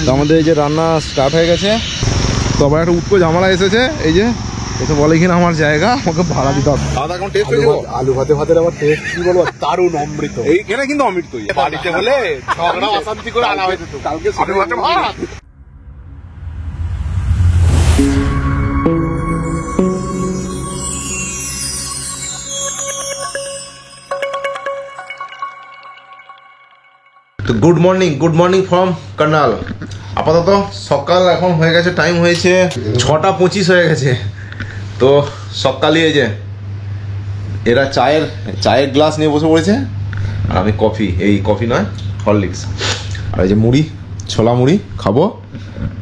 তো আমাদের এই যে রান্না স্টার্ট হয়ে গেছে। তো আবার একটা উৎকো ঝামেলা এসেছে, এই যে এসে বলে কিনা আমার জায়গা, আমাকে ভাড়া দিতে হবে। এখন টেস্ট হয়ে যাবো। আলু ভাতের আবার টেস্ট কি বলবো, দারুণ অমৃত। এইখানে কিন্তু অমৃত, বাড়িতে হলে ঝগড়া অশান্তি করে আনা হয়ে যেত। কালকে আলু ভাতে ভাত। তো গুড মর্নিং ফ্রম কার্নাল। আপাতত সকাল এখন হয়ে গেছে, টাইম হয়েছে 6:25 হয়ে গেছে। তো সকালে এই যে এরা চায়ের গ্লাস নিয়ে বসে পড়েছে, আর আমি কফি নয় হরলিক্স, আর এই যে মুড়ি, ছোলা মুড়ি খাবো।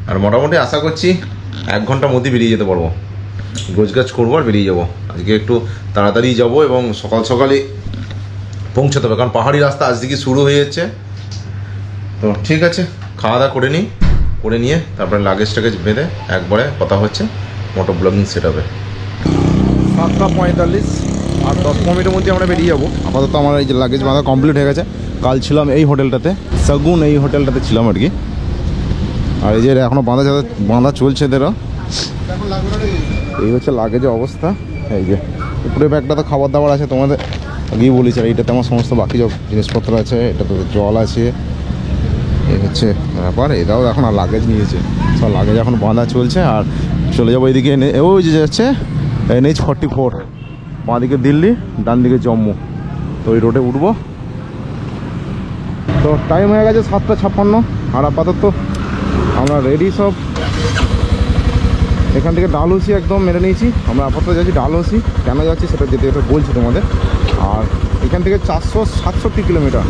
আর মোটামুটি আশা করছি 1 ঘন্টার মধ্যে বেরিয়ে যেতে পারবো, গোছগাছ করবো আর বেরিয়ে যাবো। আজকে একটু তাড়াতাড়ি যাবো এবং সকালে পৌঁছাতে হবে, কারণ পাহাড়ি রাস্তা আজ থেকে শুরু হয়ে যাচ্ছে। তো ঠিক আছে, খাওয়া দাওয়া করে নিয়ে তারপরে লাগেজ বেঁধে একবারে কথা হচ্ছে মোটর ব্লগিং সেট হবে। 7:45 আর 10 মিনিটের মধ্যে আমরা বেরিয়ে যাবো। আপাতত আমার এই যে লাগেজ বাঁধা কমপ্লিট হয়ে গেছে। কাল ছিলাম এই হোটেলটাতে, সাগুন এই হোটেলটাতে ছিলাম আর কি। আর এই যে এখনও বাঁধা চলছে এদেরও। এই হচ্ছে লাগেজের অবস্থা। এই যে উপরে ব্যাগটাতে খাবার দাবার আছে, তোমাদের আগেই বলেছি। আর এইটাতে আমার সমস্ত বাকি সব জিনিসপত্র আছে, এটাতে জল আছে। এই হচ্ছে ব্যাপার। এটাও এখন আর লাগেজ নিয়েছে, সব লাগেজ এখন বাঁধা চলছে। আর চলে যাবো এইদিকে, ওই যে যাচ্ছে NH 44, বাঁ দিকে দিল্লি, ডান দিকে জম্মু। তো ওই রোডে উঠবো। তো টাইম হয়ে গেছে 7:56। আর আপাতত আমরা রেডি সব। এখান থেকে ডালহৌসি একদম মেরে নিয়েছি আমরা। আপাতত যাচ্ছি ডালহৌসি। কেন যাচ্ছি সেটা যেতে বলছি তোমাদের। আর এখান থেকে 467 কিলোমিটার,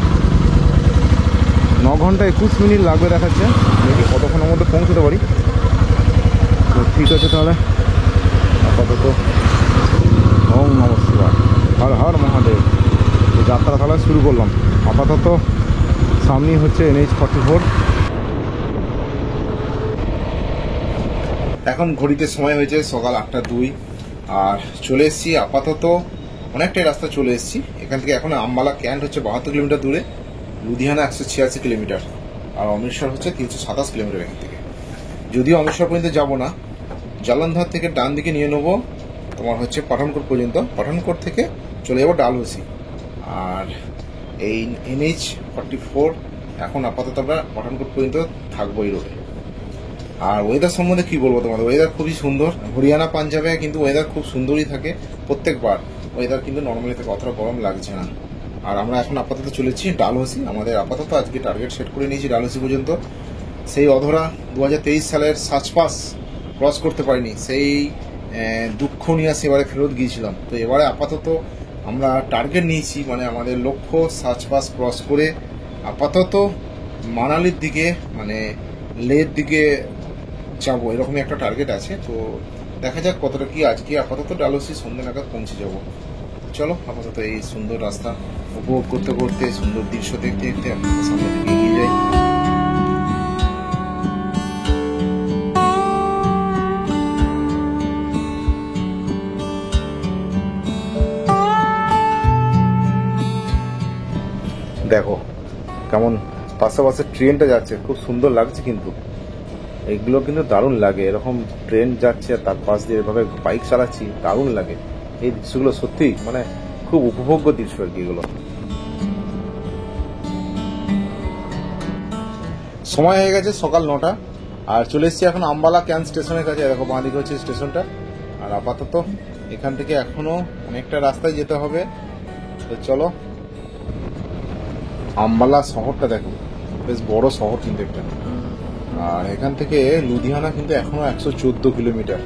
9 ঘন্টা 21 মিনিট লাগবে দেখাচ্ছে। দেখি কতক্ষণের মধ্যে পৌঁছতে পারি। তো ঠিক আছে তাহলে আপাতত ওম নমঃ শিবায়, হর হর মহাদেব। যাত্রা তাহলে শুরু করলাম। আপাতত সামনেই হচ্ছে NH 44। এখন ঘড়িতে সময় হয়েছে সকাল 8:02। আর চলে এসেছি আপাতত অনেকটাই রাস্তা চলে এসেছি। এখান থেকে এখন আম্বালা ক্যান্ট হচ্ছে 72 কিলোমিটার দূরে, লুধিয়ানা 186 কিলোমিটার, আর অমৃতসর হচ্ছে 327 কিলোমিটার এখান থেকে। যদিও অমৃতসর পর্যন্ত যাবো না, জালন্ধর থেকে ডান দিকে নিয়ে নেবো তোমার হচ্ছে পাঠানকোট পর্যন্ত। পাঠানকোট থেকে চলে যাবো ডালহৌসি। আর এই NH 44 এখন আপাতত আমরা পাঠানকোট পর্যন্ত থাকবো এই রোডে। আর ওয়েদার সম্বন্ধে কি বলবো তোমাদের, ওয়েদার খুবই সুন্দর। হরিয়ানা পাঞ্জাবে কিন্তু ওয়েদার খুব সুন্দরই থাকে প্রত্যেকবার। ওয়েদার কিন্তু নর্মালি থাকে, অতটা গরম লাগছে না। আর আমরা এখন আপাতত চলেছি ডালহৌসি। আমাদের আপাতত আজকে টার্গেট সেট করে নিয়েছি ডালহৌসি পর্যন্ত। সেই অধরা 2023 সালের সাচপাস ক্রস করতে পারিনি, সেই দুঃখ নিয়ে সেবারে ফেরত গিয়েছিলাম। তো এবারে আপাতত আমরা টার্গেট নিয়েছি, মানে আমাদের লক্ষ্য সাচপাস ক্রস করে আপাতত মানালির দিকে, মানে লের দিকে যাবো, এরকমই একটা টার্গেট আছে। তো দেখা যাক কতটা কি। আজকে আপাতত ডালহৌসি সন্ধ্যে নাগাদ পৌঁছে যাবো। চলো আপাতত এই সুন্দর রাস্তা উপভোগ করতে করতে, সুন্দর দৃশ্য দেখতে দেখতে সামনের দিকে এগিয়ে যাই। দেখো কেমন পাশাপাশি ট্রেনটা যাচ্ছে, খুব সুন্দর লাগছে। কিন্তু এগুলো কিন্তু দারুণ লাগে, এরকম ট্রেন যাচ্ছে আর তার পাশ দিয়ে এভাবে বাইক চালাচ্ছি, দারুণ লাগে। এই দৃশ্যগুলো সত্যি মানে খুব উপভোগ্য দৃশ্য আর কি এগুলো। সময় হয়ে গেছে সকাল 9টা। আর চলে এসেছি এখন আম্বালা ক্যান্ট স্টেশনের কাছে। দেখো বাঁ দিকে হচ্ছে স্টেশনটা। আর আপাতত এখান থেকে এখনো অনেকটা রাস্তায় যেতে হবে। তো চলো, আম্বালা শহরটা দেখো, বেশ বড় শহর কিন্তু একটা। আর এখান থেকে লুধিয়ানা কিন্তু এখনো 114 কিলোমিটার,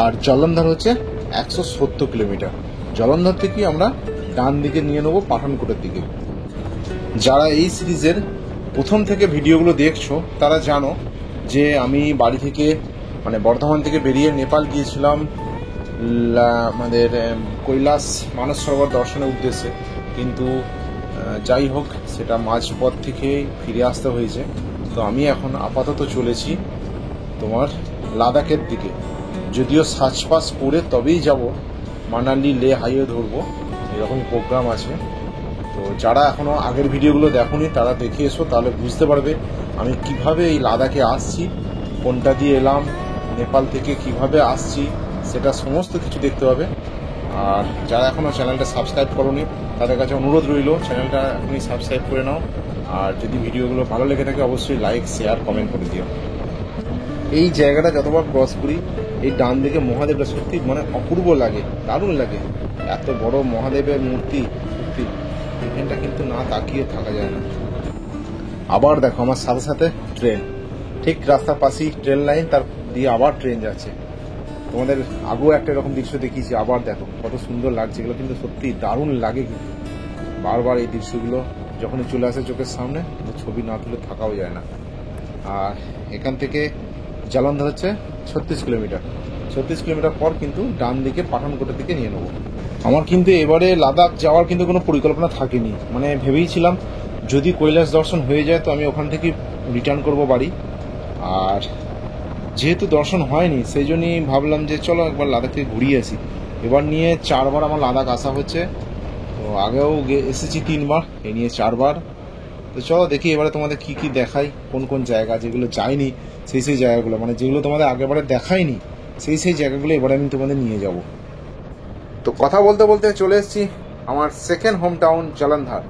আর জলন্ধর হচ্ছে 170 কিলোমিটার। জলন্ধর থেকে আমরা ডান দিকে নিয়ে নেবো পাঠানকোটের দিকে। যারা এই সিরিজের প্রথম থেকে ভিডিওগুলো দেখছো তারা জানো যে আমি বাড়ি থেকে মানে বর্ধমান থেকে বেরিয়ে নেপাল গিয়েছিলাম আমাদের কৈলাস মানস সরোবর দর্শনের উদ্দেশ্যে। কিন্তু যাই হোক, সেটা মাঝপথ থেকে ফিরে আসতে হয়েছে। তো আমি এখন আপাতত চলেছি তোমার লাদাখের দিকে। যদিও সাচপাস করে তবেই যাব, মানালি লে হাইওয়ে ধরবো, এরকম প্রোগ্রাম আছে। তো যারা এখনো আগের ভিডিওগুলো দেখোনি তারা দেখে এসো, তাহলে বুঝতে পারবে আমি কিভাবে এই লাদাখে আসছি, কোনটা দিয়ে এলাম, নেপাল থেকে কিভাবে আসছি, সেটা সমস্ত কিছু দেখতে হবে। আর যারা এখনও চ্যানেলটা সাবস্ক্রাইব করোনি তাদের কাছে অনুরোধ রইল চ্যানেলটা এখনই সাবস্ক্রাইব করে নাও। আর যদি ভিডিওগুলো ভালো লেগে থাকে অবশ্যই লাইক, শেয়ার, কমেন্ট করে দিও। এই জায়গাটা যতবার ক্রস করি এই ডান দিকে মহাদেবটা সত্যি মানে অপূর্ব লাগে, দারুণ লাগে। এত বড় মহাদেবের মূর্তি, সত্যি এখানটা কিন্তু না তাকিয়ে থাকা যায় না। আবার দেখো আমার সাথে সাথে ট্রেন, ঠিক রাস্তার পাশেই ট্রেন লাইন, তার দিয়ে আবার ট্রেন যাচ্ছে। তোমাদের আগেও একটা এরকম দৃশ্য দেখিয়েছি, আবার দেখো কত সুন্দর লাগছে। এগুলো কিন্তু সত্যি দারুণ লাগে, কিন্তু বারবার এই দৃশ্যগুলো যখনই চলে আসে চোখের সামনে ছবি না তুলে থাকাও যায় না। আর এখান থেকে জালন্ধর হচ্ছে 36 কিলোমিটার। 36 কিলোমিটার পর কিন্তু ডান দিকে পাঠানকোটের দিকে নিয়ে নেবো। আমার কিন্তু এবারে লাদাখ যাওয়ার কিন্তু কোনো পরিকল্পনা থাকেনি, মানে ভেবেইছিলাম যদি কৈলাস দর্শন হয়ে যায় তো আমি ওখান থেকে রিটার্ন করব বাড়ি। আর যেহেতু দর্শন হয়নি সেই জন্যই ভাবলাম যে চলো একবার লাদাখ থেকে ঘুরিয়ে আসি। এবার নিয়ে 4 বার আমার লাদাখ আসা হচ্ছে, তো আগেও এসেছি 3 বার, এই নিয়ে 4 বার। তো চলো দেখি এবারে তোমাদের কি কি দেখাই, কোন কোন জায়গা যেগুলো যাইনি সেই জায়গাগুলো, মানে যেগুলো তোমাদের আগেবারে দেখাইনি সেই জায়গাগুলো এবারে আমি তোমাদের নিয়ে যাব। তো কথা বলতে বলতে চলে এসেছি আমার সেকেন্ড হোম টাউন জালন্ধর।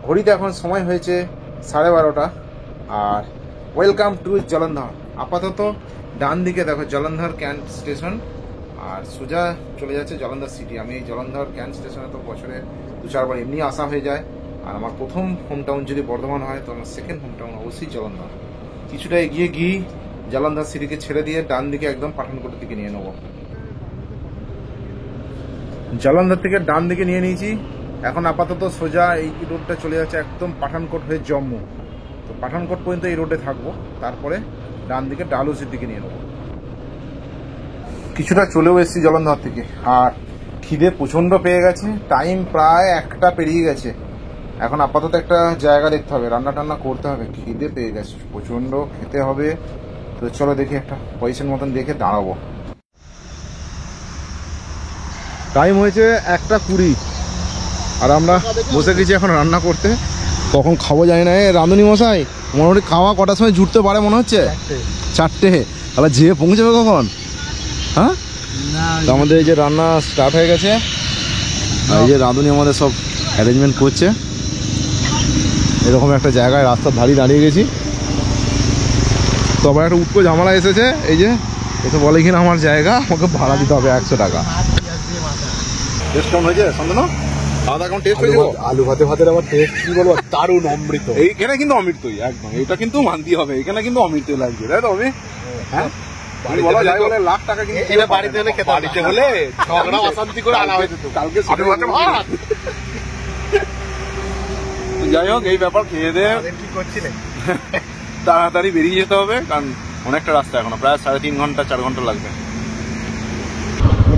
ঘড়িতে এখন সময় হয়েছে 12:30। আর ওয়েলকাম টু জালন্ধর। আপাতত ডান দিকে দেখো জালন্ধর ক্যান্ট স্টেশন, আর সোজা চলে যাচ্ছে জালন্ধর সিটি। আমি এই জালন্ধর ক্যান্ট স্টেশনে তো বছরে 2-4 বার এমনি আসা হয়ে যায়। আর আমার প্রথম হোম টাউন যদি বর্ধমান হয় তো আমার সেকেন্ড হোম টাউন অবশ্যই জালন্ধর। কিছুটা এগিয়ে গিয়ে জালন্ধর সিটিকে ছেড়ে দিয়ে ডান দিকে একদম পাঠানকোটের দিকে নিয়ে নেবো। জালন্ধর থেকে ডান দিকে নিয়ে নিয়েছি, এখন আপাতত সোজা এই রোডটা চলে যাচ্ছে একদম পাঠানকোট হয়ে জম্মু। তো পাঠানকোট পর্যন্ত এই রোডে থাকবো, তারপরে ডান দিকে ডালহৌসির দিকে নিয়ে নেবো। কিছুটা চলেও এসেছি জালন্ধর থেকে, আর খিদে প্রচণ্ড পেয়ে গেছে, টাইম প্রায় 1টা পেরিয়ে গেছে। এখন আপাতত একটা জায়গা দেখতে হবে, রান্না টান্না করতে হবে, খিদে পেয়ে গেছে প্রচণ্ড, খেতে হবে। তো চলো দেখি একটা পয়সার মতন দেখে দাঁড়াবো। টাইম হয়েছে 1:20 আর আমরা বসে গেছি এখন রান্না করতে। কখন খাবো জানি না। রাঁধুনি মশাই মোটামুটি খাওয়া কটার সময় জুটতে পারে মনে হচ্ছে? 4টে। তাহলে যেয়ে পৌঁছাবে কখন? হ্যাঁ, আমাদের এই যে রান্না স্টার্ট হয়ে গেছে, আর এই যে রাঁধুনি আমাদের সব অ্যারেঞ্জমেন্ট করছে। এরকম একটা জায়গায় রাস্তার ধারে দাঁড়িয়ে গেছি, তো আবার একটা উৎকো ঝামেলা এসেছে। এই যে এসে বলে কিনা আমার জায়গা, আমাকে ভাড়া দিতে হবে 100 টাকা। টেস্ট কেমন হয়েছে শান্তনু? খাওয়া দাওয়া কেমন টেস্ট হয়েছে? আলু ভাতের আবার টেস্ট কি বলবো, দারুণ অমৃত। এইখানে কিন্তু অমৃতই একদম, এটা কিন্তু মানতেই হবে, এখানে কিন্তু অমৃতই লাগছে, তাই তো? আমি হ্যাঁ বলা যায় বলে লাখ টাকা কিন্তু এটা বাড়িতে হলে খেতে, বাড়িতে হলে ঝগড়া অশান্তি করে আনা হয়ে যেত। কালকে যাই হোক, এই ব্যাপার খেয়ে দে কি করছিলেন? তাড়াতাড়ি বেরিয়ে যেতে হবে, কারণ অনেকটা রাস্তা এখনো, প্রায় 3.5 ঘন্টা 4 ঘন্টা লাগবে।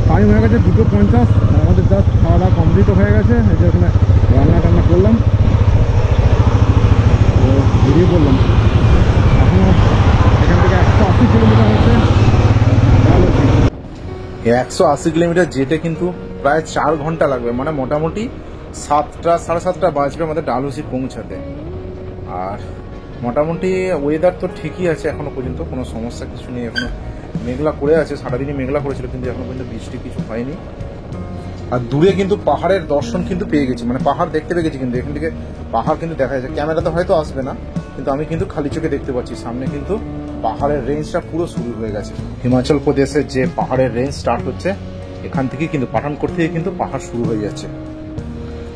টাইম হয়ে গেছে 2:50, আমাদের জাস্ট খাওয়া দাওয়া কমপ্লিট হয়ে গেছে। এই যে এখানে রান্না টান্না করলাম, তো বেরিয়ে পড়লাম। এখনো এখান থেকে 180 কিলোমিটার হচ্ছে। 180 কিলোমিটার যেতে কিন্তু প্রায় 4 ঘন্টা লাগবে, মানে মোটামুটি 7টা 7:30 বাজবে আমাদের ডালহৌসি পৌঁছাতে। আর মোটামুটি ওয়েদার তো ঠিকই আছে, এখনো পর্যন্ত কোনো সমস্যা কিছু নেই। এখনো মেঘলা করে আছে, সারাদিনই মেঘলা করেছিল, কিন্তু এখনো পর্যন্ত বৃষ্টি কিছু হয়নি। আর দূরে কিন্তু পাহাড়ের দর্শন কিন্তু পেয়ে গেছি, মানে পাহাড় দেখতে পেয়ে গেছি। কিন্তু এখান থেকে পাহাড় কিন্তু দেখা যাচ্ছে, ক্যামেরাতে হয়তো আসবে না, কিন্তু আমি কিন্তু খালি চোখে দেখতে পাচ্ছি সামনে কিন্তু পাহাড়ের রেঞ্জটা পুরো শুরু হয়ে গেছে। হিমাচল প্রদেশের যে পাহাড়ের রেঞ্জ স্টার্ট হচ্ছে এখান থেকে, কিন্তু পাঠানকোট থেকে কিন্তু পাহাড় শুরু হয়ে যাচ্ছে।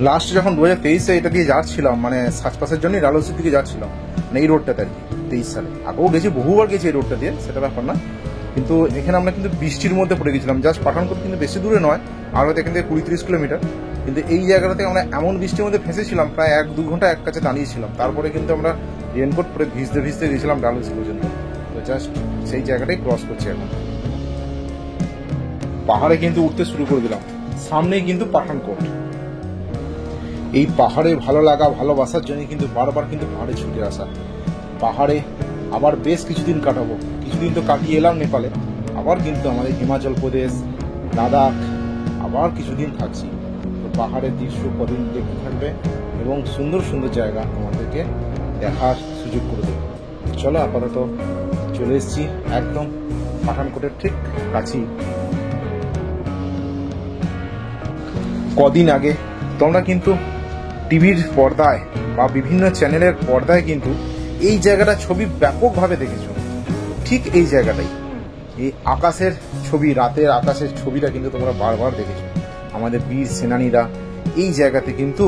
লাস্ট যখন 2023-এ এটা দিয়ে যাচ্ছিলাম, মানে সাজপাসের জন্যই ডালহৌসির দিকে যাচ্ছিলাম, মানে এই রোডটাতে আর কি, 23 সালে। আগেও গেছি, বহুবার গেছি এই রোডটা দিয়ে, সেটা ব্যাপার না। কিন্তু এখানে আমরা কিন্তু বৃষ্টির মধ্যে পড়ে গেছিলাম। জাস্ট পাঠানকোট কিন্তু বেশি দূরে নয়, আর হয়তো এখান থেকে 20-30 কিলোমিটার। কিন্তু এই জায়গাটাতে আমরা এমন বৃষ্টির মধ্যে ফেঁসেছিলাম, প্রায় 1-2 ঘন্টা এক কাছে দাঁড়িয়েছিলাম। তারপরে কিন্তু আমরা রেনকোট পরে ভিজতে ভিজতে গেছিলাম ডালহৌসি পর্যন্ত। তো জাস্ট সেই জায়গাটাই ক্রস করছি এখন। পাহাড়ে কিন্তু উঠতে শুরু করে দিলাম, সামনেই কিন্তু পাঠানকোট। এই পাহাড়ে ভালো লাগা, ভালোবাসার জন্য কিন্তু বারবার কিন্তু পাহাড়ে ছুটে আসা। পাহাড়ে আবার বেশ কিছুদিন কাটাবো, কিছুদিন তো কাটিয়ে এলাম নেপালে, আবার কিন্তু আমাদের হিমাচল প্রদেশ, লাদাখ আবার কিছুদিন থাকছি। তো পাহাড়ের দৃশ্য কদিন দেখতে থাকবে এবং সুন্দর সুন্দর জায়গা তোমাদেরকে দেখার সুযোগ করে দেবো। চলো আপাতত চলে এসেছি একদম পাঠানকোটের ঠিক কাছেই। কদিন আগে তোমরা কিন্তু টিভির পর্দায় বা বিভিন্ন চ্যানেলের পর্দায় কিন্তু এই জায়গাটা ছবি ব্যাপকভাবে দেখেছো। ঠিক এই জায়গাটাই, এই আকাশের ছবি, রাতের আকাশের ছবিটা কিন্তু তোমরা বারবার দেখেছো। আমাদের বীর সেনানীরা এই জায়গাতে কিন্তু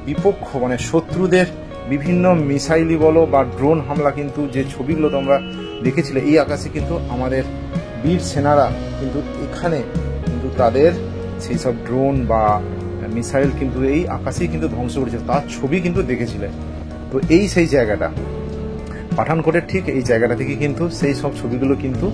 বিপক্ষ মানে শত্রুদের বিভিন্ন মিসাইলই বলো বা ড্রোন হামলা কিন্তু যে ছবিগুলো তোমরা দেখেছিলে এই আকাশে কিন্তু আমাদের বীর সেনারা কিন্তু এখানে কিন্তু তাদের সেই সব ড্রোন বা মিসাইল কিন্তু এই আকাশেই কিন্তু ধ্বংস করেছে, তার ছবি কিন্তু দেখেছিলে। তো এই সেই জায়গাটা পাঠানকোটের ঠিক এই জায়গাটা থেকে কিন্তু সেই সব ছবিগুলো কিন্তু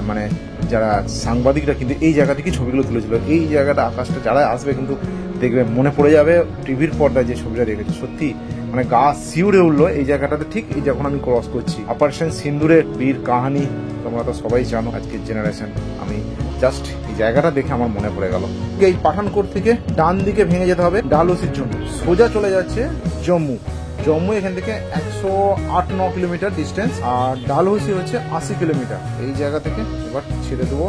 মানে যারা সাংবাদিকরা কিন্তু এই জায়গা থেকে ছবিগুলো তুলেছিল। এই জায়গাটা আকাশটা যারা আসবে কিন্তু দেখবে মনে পড়ে যাবে টিভির পর্দায় যে ছবিটা দেখেছে, সত্যি মানে গা শিউরে উঠলো এই জায়গাটাতে। ঠিক এই যখন আমি ক্রস করছি অপারেশন সিন্দুরের বীর কাহানি তোমরা তো সবাই জানো, আজকের জেনারেশন। আমি জাস্ট এই জায়গাটা দেখে আমার মনে পড়ে গেল। এই পাঠানকোট থেকে ডান দিকে ভেঙে যেতে হবে ডালহৌসির জন্য, সোজা চলে যাচ্ছে জম্মু। জম্মু এখান থেকে 108-9 কিলোমিটার ডিস্টেন্স, আর ডালহৌসি হচ্ছে 80 কিলোমিটার। এই জায়গা থেকে এবার ছেড়ে দেবো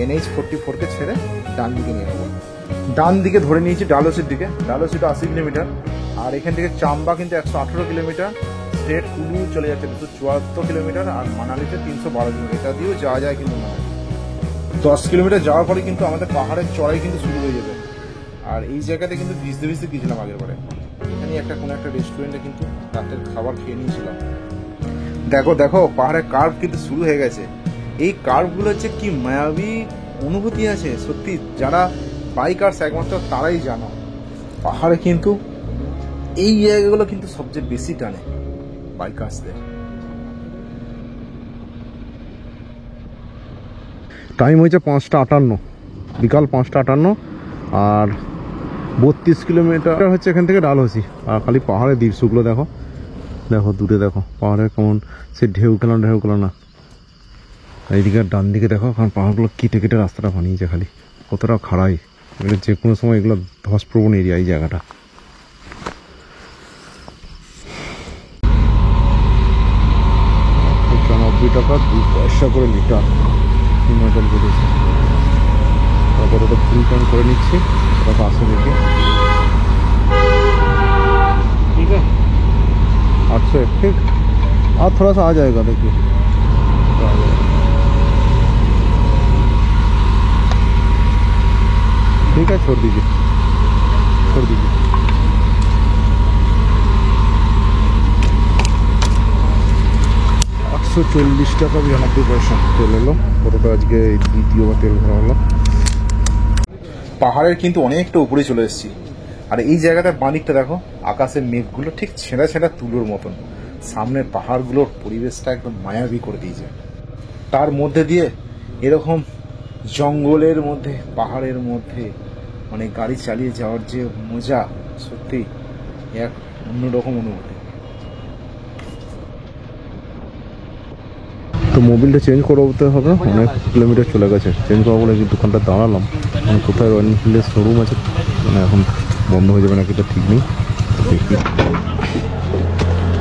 NH-44 কে ছেড়ে ডান দিকে নিয়ে নেবো। ডান দিকে ধরে নিয়েছি ডালহৌসির দিকে। ডালহৌসিটা 80 কিলোমিটার, আর এখান থেকে চাম্বা কিন্তু 118 কিলোমিটার। স্টেট কুলু চলে যাচ্ছে 274 কিলোমিটার, আর মানালিতে 312 কিলোমিটার। এটা দিয়েও যাওয়া যায় কিন্তু মানালি 10 কিলোমিটার যাওয়ার পরে কিন্তু আমাদের পাহাড়ের চড়াই কিন্তু শুরু হয়ে যাবে। আর এই জায়গাতে কিন্তু ভিজতে ভিজতে গিয়েছিলাম আগের বারে। এখানে কোনো একটা রেস্টুরেন্টে কিন্তু রাতের খাবার খেয়ে নিয়েছিলাম। দেখো দেখো পাহাড়ের কার্ভ কিন্তু শুরু হয়ে গেছে। এই কার্ভগুলো হচ্ছে কি মায়াবী অনুভূতি আছে, সত্যি যারা বাইকার্স একমাত্র তারাই জানো। পাহাড়ে কিন্তু এই জায়গাগুলো কিন্তু সবচেয়ে বেশি টানে বাইকার্সদের। টাইম হয়েছে 5টা 58, বিকাল 5টা 58, আর 32 কিলোমিটার হচ্ছে এখান থেকে ডালহৌসি। আর খালি পাহাড়ের দৃশ্যগুলো দেখো, দেখো দূরে দেখো পাহাড়ের কেমন সে ঢেউ খেলা না। এইদিকে ডান দিকে দেখো, কারণ পাহাড়গুলো কেটে কেটে রাস্তাটা বানিয়েছে, খালি কতটা খাড়াই। এগুলো যে কোনো সময় এগুলো ধসপ্রবণ এরিয়া এই জায়গাটা। টাকা 2 পয়সা করে লিটার হিমাচল প্রদেশে। তারপর ওটা ফুল ট্যাঙ্ক করে নিচ্ছি, ওটা পাশে রেখে। ठीक है 801, ठीक। और थोड़ा सा आ जाएगा, देखिए ठीक है, छोड़ दीजिए। 140 টাকা 92 পয়সা তেল এলো। ওটা আজকে দ্বিতীয়বার তেল ভরা হলো। পাহাড়ের কিন্তু অনেকটা উপরে চলে এসেছি, আর এই জায়গাটার বাঁদিকটা দেখো, আকাশের মেঘগুলো ঠিক ছেঁড়া ছেঁড়া তুলোর মতন। সামনের পাহাড়গুলোর পরিবেশটা একদম মায়াবী করে দিয়েছে। তার মধ্যে দিয়ে এরকম জঙ্গলের মধ্যে পাহাড়ের মধ্যে মানে গাড়ি চালিয়ে যাওয়ার যে মজা, সত্যি এক অন্যরকম অনুভূতি। তো মোবিলটা চেঞ্জ করতে হবে, অনেক কিলোমিটার চলে গেছে। চেঞ্জ করা বলে এই দোকানটা দাঁড়ালাম, কোথায় রয়্যাল এনফিল্ডের শোরুম আছে, মানে এখন বন্ধ হয়ে যাবে নাকি এটা ঠিক নেই, দেখি।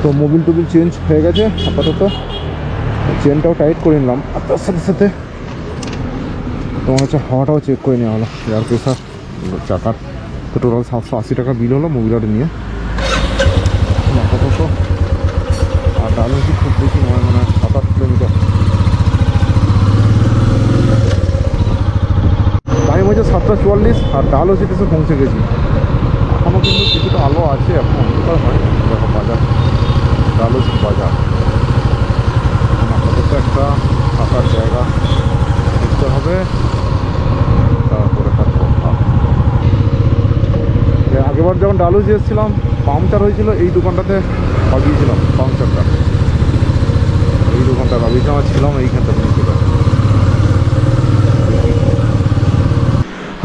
তো মোবিল টোবিল চেঞ্জ হয়ে গেছে আপাতত, চেনটাও টাইট করে নিলাম। আর তার সাথে সাথে তোমার হচ্ছে হাওয়াটাও চেক করে নেওয়া হলো, এয়ার প্রেশার, চাকার। তো টোটাল 780 টাকা বিল হলো মোবিলাটা নিয়ে আপাতত। আর ডালহৌসি খুব বেশি নয়, মানে 7-8 কিলোমিটার। টাইম হচ্ছে 7:44, আর ডালহৌসিতে এসে পৌঁছে গেছি। এখনও কিন্তু কিছুটা আলো আছে, এখন অন্ধকার হয়। দেখো বাজার, ডালহৌসি বাজার। আপাতত একটা থাকার জায়গা দেখতে হবে, তারপরে তার কথা। আগেবার যখন ডালহৌসি এসেছিলাম পাংচার হয়েছিল, এই দোকানটাতে লাগিয়েছিলাম পাংচারটা। এই দোকানটা লাগিয়েছিলাম, আমার ছিলাম এইখানটাতে নিয়েছিল।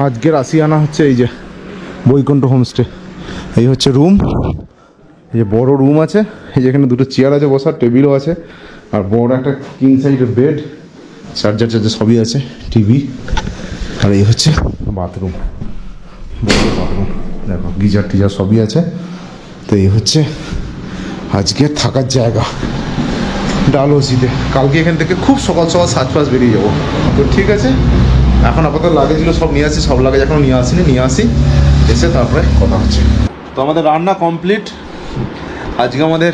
আজকের আসিয়ানা হচ্ছে এই যে বৈকুণ্ঠ হোমস্টে। এই হচ্ছে রুম, এই যে বড় রুম আছে, এই যে এখানে দুটো চেয়ার আছে বসার, টেবিলও আছে, আর বড় একটা কিং সাইজের বেড, চার্জার সবই আছে, টিভি। আর এই হচ্ছে বাথরুম, বড় বাথরুম, দেখো গিজার টিজার সবই আছে। তো এই হচ্ছে আজকে থাকার জায়গা। ডালহৌসিতে। কালকে এখান থেকে খুব সকাল সকাল 7 বেরিয়ে যাবো। তো ঠিক আছে, এখন আপাতত লাগেজগুলো সব নিয়ে আসি, সব লাগেজ এখনো নিয়ে আসিনি, নিয়ে আসি, এসে তারপরে কথা হচ্ছে। তো আমাদের রান্না কমপ্লিট। আজকে আমাদের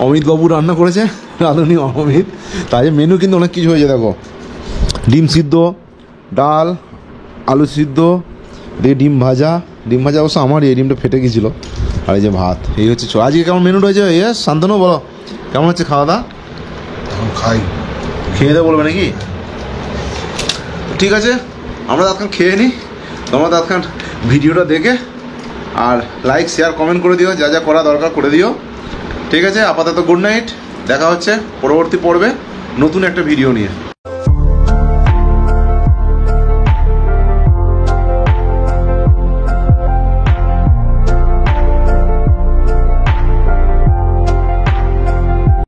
অমিতবাবু রান্না করেছে, রাঁধুনি অমিত। তাই মেনু কিন্তু অনেক কিছু হয়েছে, দেখো ডিম সিদ্ধ, ডাল, আলু সিদ্ধ, ডিম ভাজা অবশ্য আমার এই ডিমটা ফেটে গেছিলো, আর এই যে ভাত, এই হচ্ছে আজকে কেমন মেনু রয়েছে। ইয়েস শান্তনু বলো কেমন হচ্ছে খাওয়া দাওয়া? খাই, খেয়ে দেবো বলবে নাকি? ঠিক আছে, আমরা তৎক্ষণ খেয়ে নিই, তোমরা তৎক্ষণ ভিডিওটা দেখে আর লাইক শেয়ার কমেন্ট করে দিও, যা যা করা দরকার করে দিও। ঠিক আছে, আপাতত গুড নাইট, দেখা হচ্ছে পরবর্তী পর্বে নতুন একটা ভিডিও নিয়ে।